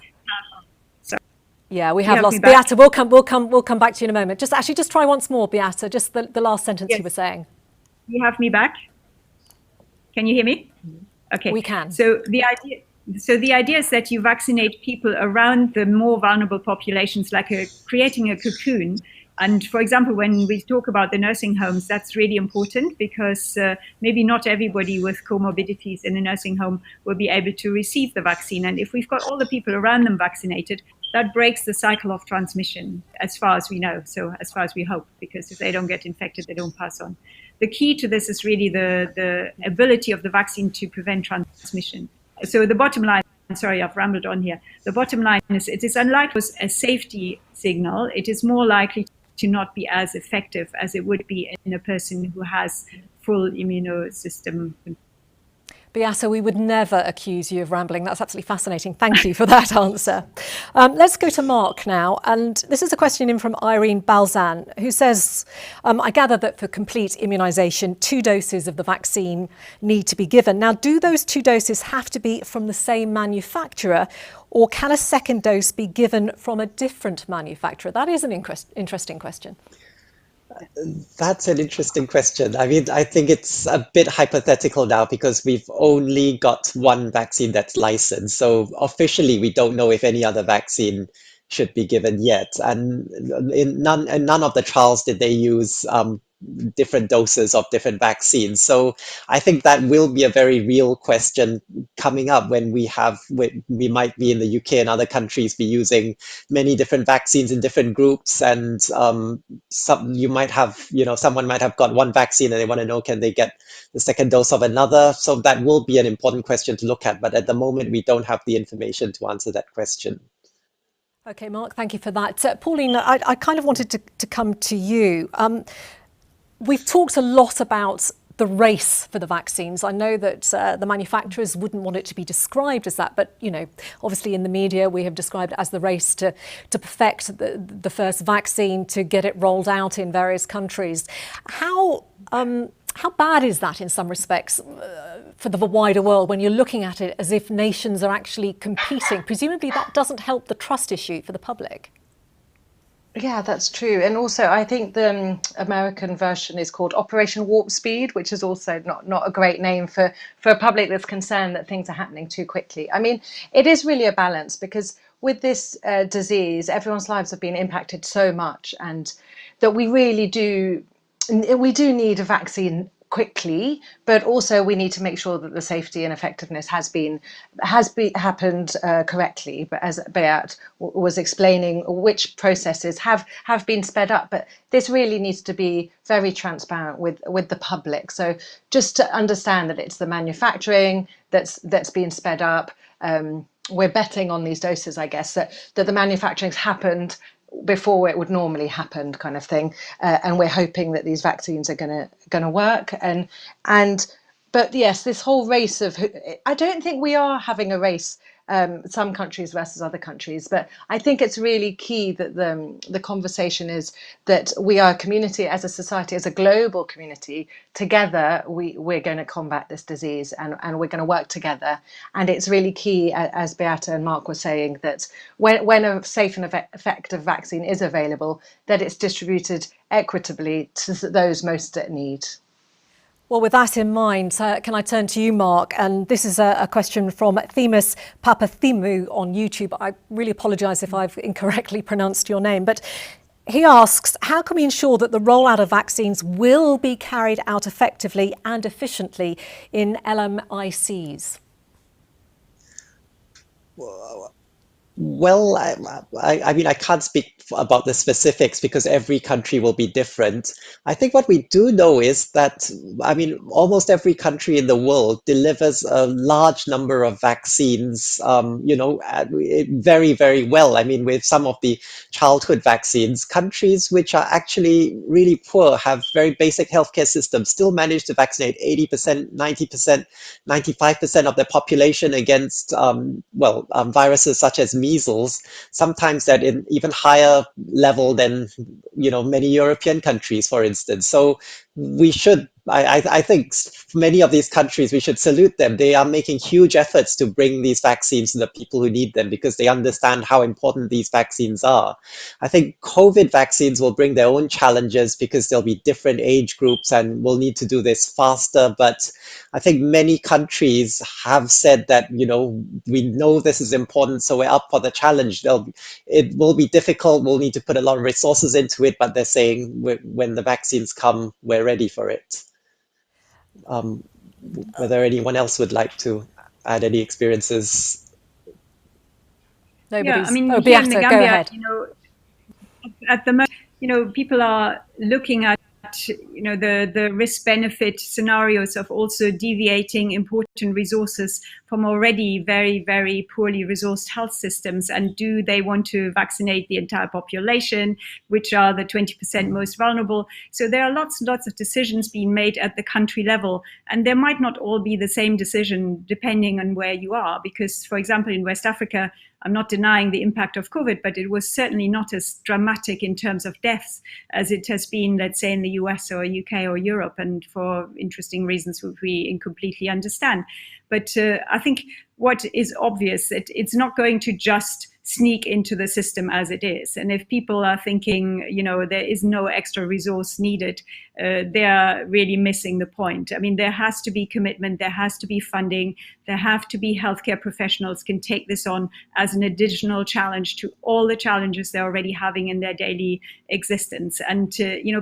Speaker 1: yeah, we have lost Beate. We'll come back to you in a moment. Just try once more, Beate. Just the last sentence you were saying.
Speaker 2: You have me back? Can you hear me? Okay.
Speaker 1: We can.
Speaker 2: So the idea is that you vaccinate people around the more vulnerable populations, like creating a cocoon. And for example, when we talk about the nursing homes, that's really important because maybe not everybody with comorbidities in a nursing home will be able to receive the vaccine. And if we've got all the people around them vaccinated, that breaks the cycle of transmission as far as we know. So as far as we hope, because if they don't get infected, they don't pass on. The key to this is really the ability of the vaccine to prevent transmission. So the bottom line, sorry, I've rambled on here. The bottom line is it is unlikely a safety signal. It is more likely to not be as effective as it would be in a person who has full immunosystem.
Speaker 1: Beate, we would never accuse you of rambling. That's absolutely fascinating. Thank you for that answer. Let's go to Mark now. And this is a question in from Irene Balzan, who says, I gather that for complete immunisation, 2 doses of the vaccine need to be given. Now, do those 2 doses have to be from the same manufacturer, or can a second dose be given from a different manufacturer? That is an interesting question.
Speaker 4: That's an interesting question. I mean, I think it's a bit hypothetical now because we've only got one vaccine that's licensed. So officially, we don't know if any other vaccine should be given yet. And in none of the trials did they use different doses of different vaccines. So I think that will be a very real question coming up when we might be in the UK and other countries be using many different vaccines in different groups, and someone might have got one vaccine and they want to know, can they get the second dose of another? So that will be an important question to look at, but at the moment we don't have the information to answer that question.
Speaker 1: Okay, Mark, thank you for that. Pauline, I kind of wanted to come to you. We've talked a lot about the race for the vaccines. I know that the manufacturers wouldn't want it to be described as that, but obviously in the media we have described it as the race to perfect the first vaccine, to get it rolled out in various countries. How bad is that in some respects for the wider world when you're looking at it as if nations are actually competing? Presumably that doesn't help the trust issue for the public.
Speaker 3: Yeah, that's true. And also, I think the American version is called Operation Warp Speed, which is also not a great name for a public that's concerned that things are happening too quickly. I mean, it is really a balance because with this disease, everyone's lives have been impacted so much, and that we really do need a vaccine quickly, but also we need to make sure that the safety and effectiveness has happened correctly. But as Beate was explaining, which processes have been sped up, but this really needs to be very transparent with the public. So just to understand that it's the manufacturing that's been sped up. We're betting on these doses, I guess, that the manufacturing's happened before it would normally happen, kind of thing, and we're hoping that these vaccines are gonna work. But yes, this whole race of, I don't think we are having a race, some countries versus other countries, but I think it's really key that the conversation is that we are a community, as a society, as a global community. Together we're going to combat this disease, and we're going to work together. And it's really key, as Beate and Mark were saying, that when a safe and effective vaccine is available, that it's distributed equitably to those most at need.
Speaker 1: Well, with that in mind, can I turn to you, Mark? And this is a question from Themis Papathimu on YouTube. I really apologise if I've incorrectly pronounced your name, but he asks, how can we ensure that the rollout of vaccines will be carried out effectively and efficiently in LMICs?
Speaker 4: Well, Well, I mean, I can't speak about the specifics because every country will be different. I think what we do know is that, I mean, almost every country in the world delivers a large number of vaccines, very, very well. I mean, with some of the childhood vaccines, countries which are actually really poor, have very basic healthcare systems, still manage to vaccinate 80%, 90%, 95% of their population against, viruses such as measles, sometimes at an even higher level than, many European countries, for instance. So we should, I think many of these countries, we should salute them. They are making huge efforts to bring these vaccines to the people who need them because they understand how important these vaccines are. I think COVID vaccines will bring their own challenges because there'll be different age groups and we'll need to do this faster. But I think many countries have said that, we know this is important, so we're up for the challenge. It will be difficult. We'll need to put a lot of resources into it, but they're saying when the vaccines come, we're ready for it. Whether anyone else would like to add any experiences.
Speaker 1: Nobody's.
Speaker 2: Yeah, I mean,
Speaker 1: Beate,
Speaker 2: here in the
Speaker 1: go
Speaker 2: Gambia,
Speaker 1: ahead.
Speaker 2: At the moment, people are looking at the risk-benefit scenarios of also deviating important resources from already very, very poorly resourced health systems. And do they want to vaccinate the entire population, which are the 20% most vulnerable? So there are lots and lots of decisions being made at the country level. And there might not all be the same decision depending on where you are. Because, for example, in West Africa, I'm not denying the impact of COVID, but it was certainly not as dramatic in terms of deaths as it has been, let's say, in the US or UK or Europe, and for interesting reasons which we completely understand. But I think what is obvious that it's not going to just sneak into the system as it is. And if people are thinking, there is no extra resource needed, they are really missing the point. I mean, there has to be commitment, there has to be funding, there have to be healthcare professionals can take this on as an additional challenge to all the challenges they're already having in their daily existence. And,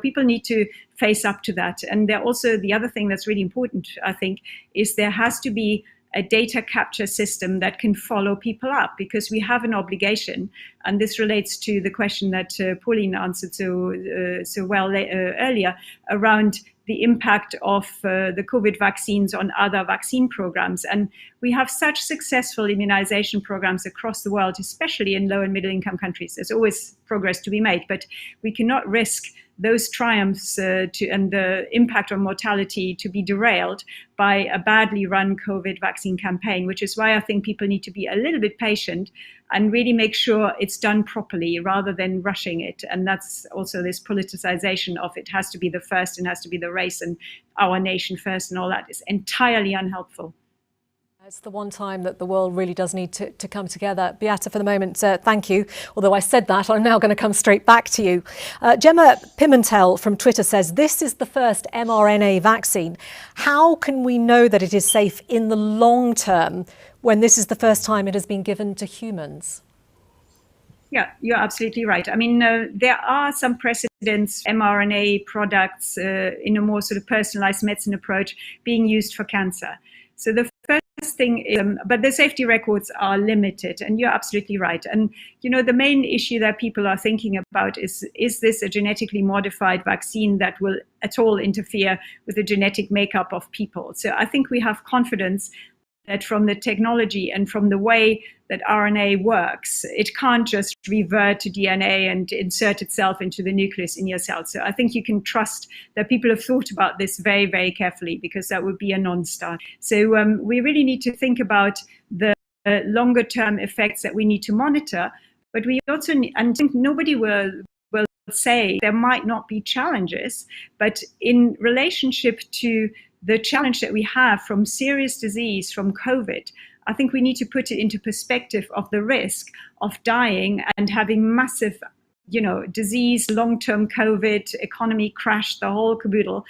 Speaker 2: people need to face up to that. And there also, the other thing that's really important, I think, is there has to be a data capture system that can follow people up, because we have an obligation. And this relates to the question that Pauline answered so well earlier around the impact of the COVID vaccines on other vaccine programs. And we have such successful immunization programs across the world, especially in low and middle income countries. There's always progress to be made, but we cannot risk those triumphs and the impact on mortality to be derailed by a badly run COVID vaccine campaign, which is why I think people need to be a little bit patient and really make sure it's done properly rather than rushing it. And that's also this politicization of it has to be the first and has to be the race and our nation first and all that is entirely unhelpful.
Speaker 1: It's the one time that the world really does need to come together. Beate, for the moment, thank you. Although I said that, I'm now going to come straight back to you. Gemma Pimentel from Twitter says, this is the first mRNA vaccine. How can we know that it is safe in the long term when this is the first time it has been given to humans?
Speaker 2: Yeah, you're absolutely right. I mean, there are some precedents, mRNA products in a more sort of personalized medicine approach being used for cancer. So the first thing is, but the safety records are limited, and you're absolutely right. And, the main issue that people are thinking about is this a genetically modified vaccine that will at all interfere with the genetic makeup of people? So I think we have confidence that from the technology and from the way that RNA works, it can't just revert to DNA and insert itself into the nucleus in your cell. So I think you can trust that people have thought about this very, very carefully, because that would be a non-starter. So we really need to think about the longer term effects that we need to monitor, but we also need, and I think nobody will say there might not be challenges, but in relationship to the challenge that we have from serious disease, from COVID, I think we need to put it into perspective of the risk of dying and having massive, disease, long-term COVID, economy crash, the whole caboodle,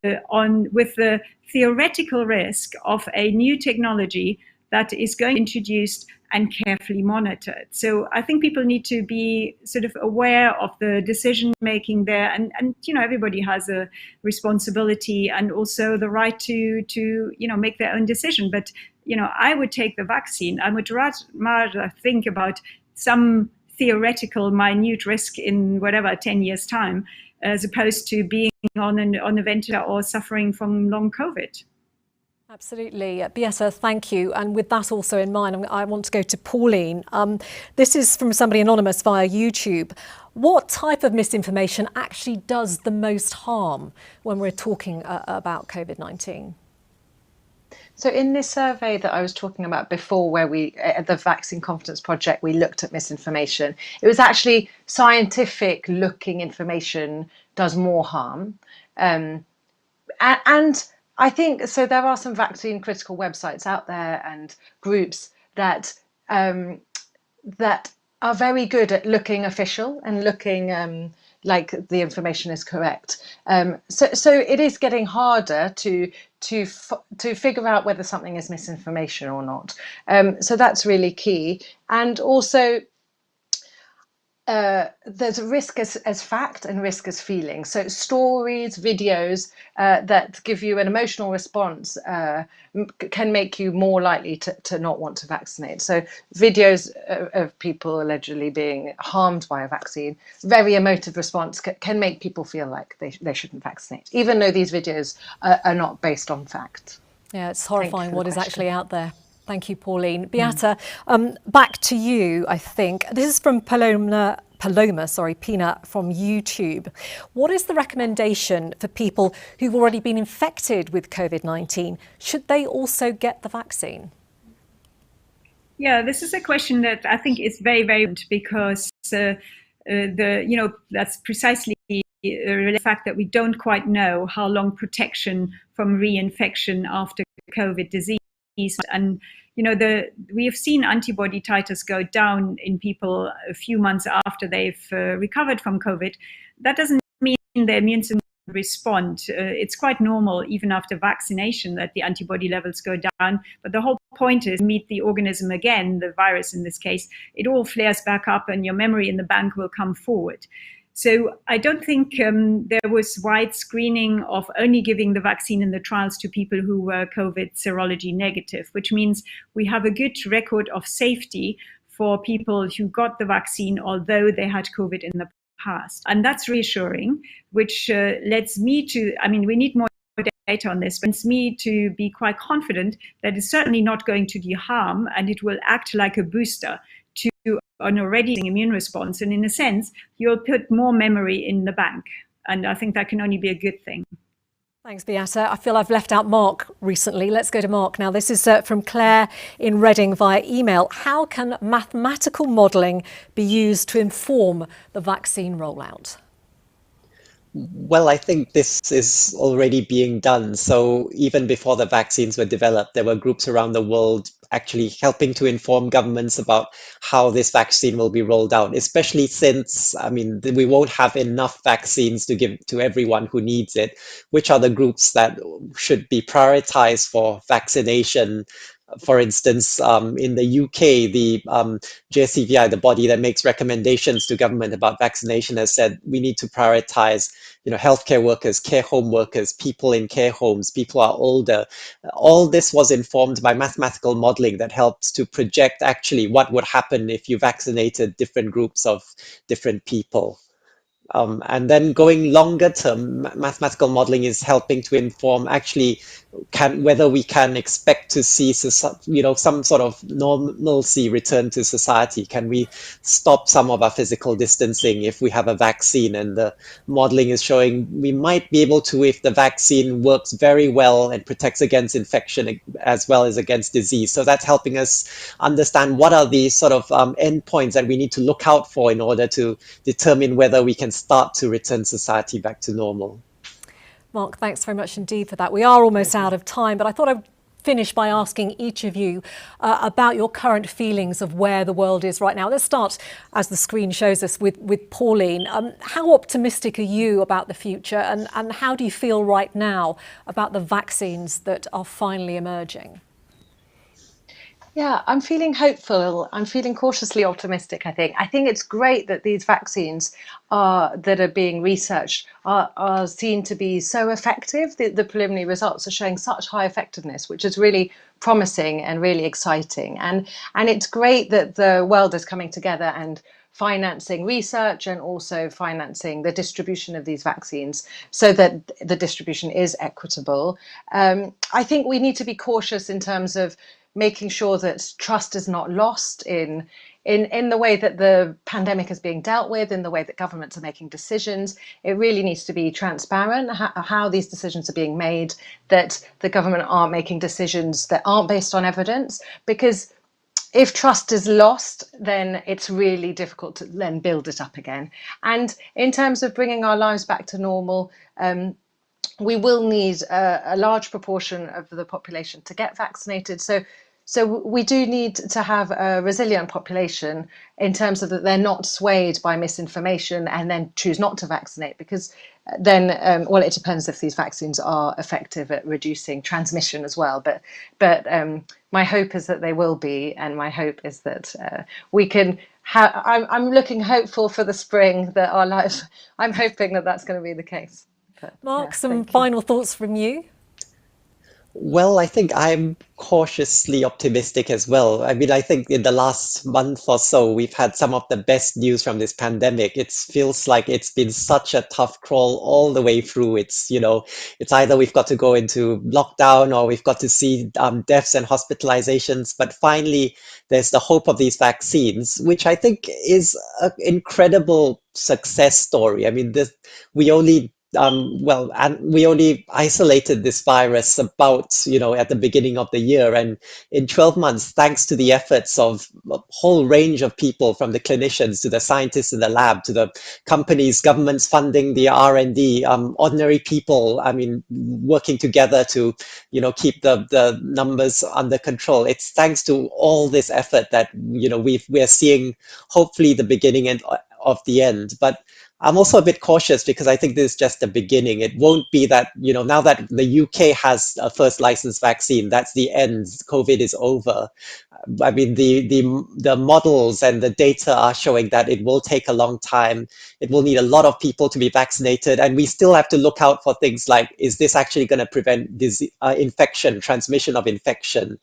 Speaker 2: with the theoretical risk of a new technology that is going to be introduced and carefully monitored. So I think people need to be sort of aware of the decision making there, and everybody has a responsibility and also the right to make their own decision. But I would take the vaccine. I would rather think about some theoretical minute risk in whatever 10 years time, as opposed to being on a ventilator or suffering from long COVID.
Speaker 1: Absolutely. Beate, thank you. And with that also in mind, I want to go to Pauline. This is from somebody anonymous via YouTube. What type of misinformation actually does the most harm when we're talking about COVID-19?
Speaker 3: So in this survey that I was talking about before, where we, at the Vaccine Confidence Project, we looked at misinformation. It was actually scientific looking information does more harm. And I think, so there are some vaccine critical websites out there and groups that that are very good at looking official and looking like the information is correct. So it is getting harder to figure out whether something is misinformation or not. So that's really key. And also, there's a risk as fact and risk as feeling. So stories, videos that give you an emotional response can make you more likely to not want to vaccinate. So videos of people allegedly being harmed by a vaccine, very emotive response can make people feel like they shouldn't vaccinate, even though these videos are not based on fact.
Speaker 1: Yeah, it's horrifying what is actually out there. Thank you, Pauline. Beate, back to you, I think. This is from Paloma Pina from YouTube. What is the recommendation for people who've already been infected with COVID-19? Should they also get the vaccine?
Speaker 2: Yeah, this is a question that I think is very, very important, because that's precisely the fact that we don't quite know how long protection from reinfection after COVID disease. And we have seen antibody titers go down in people a few months after they've recovered from COVID. That doesn't mean their immune system will respond. It's quite normal, even after vaccination, that the antibody levels go down. But the whole point is meet the organism again, the virus in this case. It all flares back up, and your memory in the bank will come forward. So I don't think there was wide screening of only giving the vaccine in the trials to people who were COVID serology negative, which means we have a good record of safety for people who got the vaccine, although they had COVID in the past. And that's reassuring, which lets me to, we need more data on this, but it's me to be quite confident that it's certainly not going to do harm, and it will act like a booster to an already immune response. And in a sense, you'll put more memory in the bank. And I think that can only be a good thing.
Speaker 1: Thanks, Beate. I feel I've left out Mark recently. Let's go to Mark now. This is from Claire in Reading via email. How can mathematical modelling be used to inform the vaccine rollout?
Speaker 4: Well, I think this is already being done. So even before the vaccines were developed, there were groups around the world actually helping to inform governments about how this vaccine will be rolled out, especially since, we won't have enough vaccines to give to everyone who needs it. Which are the groups that should be prioritized for vaccination? For instance, in the UK, the JCVI, the body that makes recommendations to government about vaccination, has said we need to prioritize, healthcare workers, care home workers, people in care homes, people who are older. All this was informed by mathematical modeling that helps to project actually what would happen if you vaccinated different groups of different people. And then going longer term, mathematical modeling is helping to inform actually whether we can expect to see some sort of normalcy return to society. Can we stop some of our physical distancing if we have a vaccine? And the modeling is showing we might be able to, if the vaccine works very well and protects against infection as well as against disease. So that's helping us understand what are the sort of endpoints that we need to look out for in order to determine whether we can start to return society back to normal.
Speaker 1: Mark, thanks very much indeed for that. We are almost out of time, but I thought I'd finish by asking each of you about your current feelings of where the world is right now. Let's start, as the screen shows us, with Pauline. How optimistic are you about the future, and how do you feel right now about the vaccines that are finally emerging?
Speaker 3: Yeah, I'm feeling hopeful. I'm feeling cautiously optimistic, I think. I think it's great that these vaccines that are being researched are seen to be so effective. The preliminary results are showing such high effectiveness, which is really promising and really exciting. And it's great that the world is coming together and financing research and also financing the distribution of these vaccines so that the distribution is equitable. I think we need to be cautious in terms of making sure that trust is not lost in the way that the pandemic is being dealt with, in the way that governments are making decisions. It really needs to be transparent how these decisions are being made, that the government aren't making decisions that aren't based on evidence, because if trust is lost, then it's really difficult to then build it up again. And in terms of bringing our lives back to normal, we will need a large proportion of the population to get vaccinated. So we do need to have a resilient population in terms of that they're not swayed by misinformation and then choose not to vaccinate, because then, well, it depends if these vaccines are effective at reducing transmission as well. But my hope is that they will be, and my hope is that we can. I'm looking hopeful for the spring that our life. I'm hoping that that's going to be the case. But,
Speaker 1: Mark,
Speaker 3: yeah,
Speaker 1: some final thoughts from you?
Speaker 4: Well, I think I'm cautiously optimistic as well. I mean, I think in the last month or so, we've had some of the best news from this pandemic. It feels like it's been such a tough crawl all the way through. It's either we've got to go into lockdown or we've got to see deaths and hospitalizations. But finally, there's the hope of these vaccines, which I think is an incredible success story. I mean, we only and we only isolated this virus at the beginning of the year. And in 12 months, thanks to the efforts of a whole range of people, from the clinicians to the scientists in the lab, to the companies, governments funding the R&D, ordinary people, I mean, working together to, keep the numbers under control. It's thanks to all this effort that, we're seeing hopefully the beginning of the end. But I'm also a bit cautious because I think this is just the beginning. It won't be that, now that the UK has a first licensed vaccine, that's the end. COVID is over. I mean, the models and the data are showing that it will take a long time. It will need a lot of people to be vaccinated, and we still have to look out for things like, is this actually going to prevent infection, transmission of infection?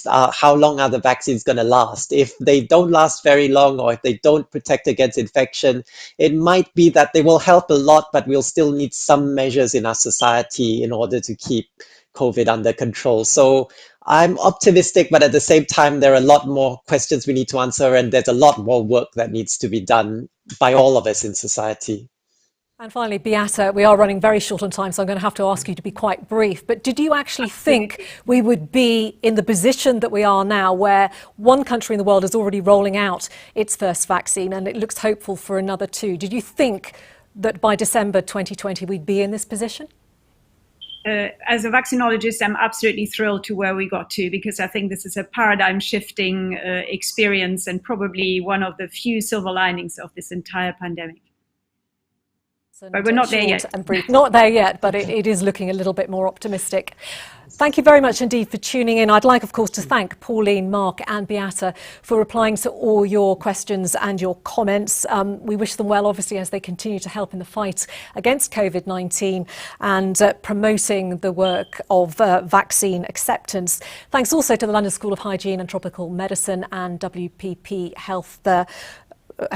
Speaker 4: How long are the vaccines going to last? If they don't last very long, or if they don't protect against infection, it might be that they will help a lot, but we'll still need some measures in our society in order to keep COVID under control. So I'm optimistic, but at the same time, there are a lot more questions we need to answer, and there's a lot more work that needs to be done by all of us in society.
Speaker 1: And finally, Beate, we are running very short on time, so I'm going to have to ask you to be quite brief. But did you actually think we would be in the position that we are now, where one country in the world is already rolling out its first vaccine and it looks hopeful for another two? Did you think that by December 2020 we'd be in this position?
Speaker 2: As a vaccinologist, I'm absolutely thrilled to where we got to, because I think this is a paradigm shifting experience and probably one of the few silver linings of this entire pandemic.
Speaker 1: So
Speaker 2: but we're not there yet.
Speaker 1: And brief. Not there yet, but it is looking a little bit more optimistic. Thank you very much indeed for tuning in. I'd like, of course, to thank Pauline, Mark and Beate for replying to all your questions and your comments. We wish them well, obviously, as they continue to help in the fight against COVID-19 and promoting the work of vaccine acceptance. Thanks also to the London School of Hygiene and Tropical Medicine and WPP Health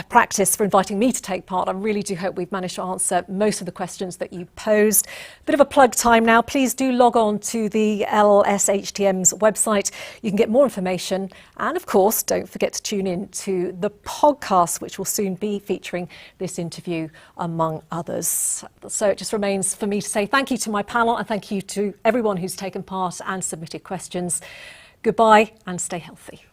Speaker 1: Practice for inviting me to take part. I really do hope we've managed to answer most of the questions that you posed. Bit of a plug time now. Please do log on to the LSHTM's website. You can get more information. And of course, don't forget to tune in to the podcast, which will soon be featuring this interview, among others. So it just remains for me to say thank you to my panel and thank you to everyone who's taken part and submitted questions. Goodbye and stay healthy.